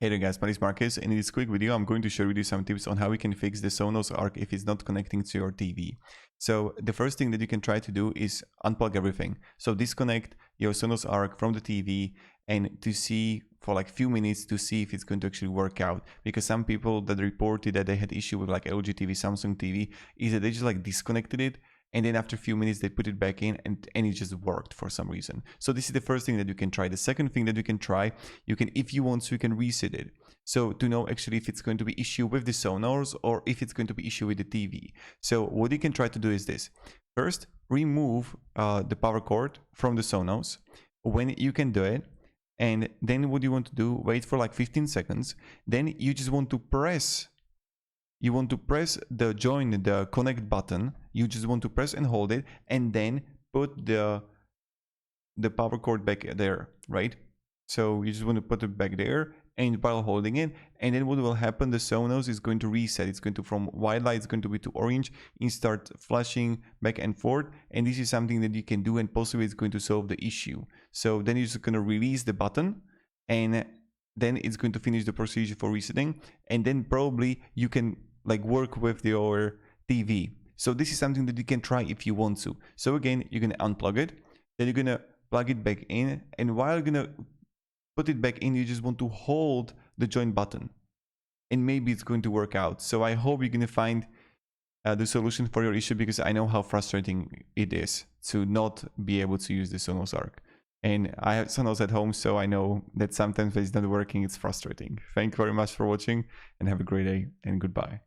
Hey there guys, my name is Marcus, and in this quick video I'm going to share with you some tips on how you can fix the Sonos Arc if it's not connecting to your TV. So the first thing that you can try to do is unplug everything. So disconnect your Sonos Arc from the TV and to see for like few minutes to see if it's going to actually work out. Because some people that reported that they had issue with like LG TV, Samsung TV is that they just like disconnected it, and then after a few minutes they put it back in and it just worked for some reason. So this is the first thing that you can try. The second thing that you can try, you can, if you want to, you can reset it. So to know actually if it's going to be issue with the Sonos or if it's going to be issue with the TV. So what you can try to do is this. First, remove the power cord from the Sonos when you can do it. And then what you want to do, wait for like 15 seconds. Then you just want to press the join, the connect button. You just want to press and hold it, and then put the power cord back there, right? So you just want to put it back there, and while holding it, and then what will happen, the Sonos is going to reset. It's going to, from white light, it's going to be to orange and start flashing back and forth. And this is something that you can do, and possibly it's going to solve the issue. So then you're just going to release the button, and then it's going to finish the procedure for resetting, and then probably you can like work with your TV. So this is something that you can try if you want to. So again, you're gonna unplug it, then you're gonna plug it back in, and while you're gonna put it back in, you just want to hold the join button, and maybe it's going to work out. So I hope you're gonna find the solution for your issue, because I know how frustrating it is to not be able to use the Sonos Arc. And I have Sonos at home, so I know that sometimes when it's not working, it's frustrating. Thank you very much for watching, and have a great day, and goodbye.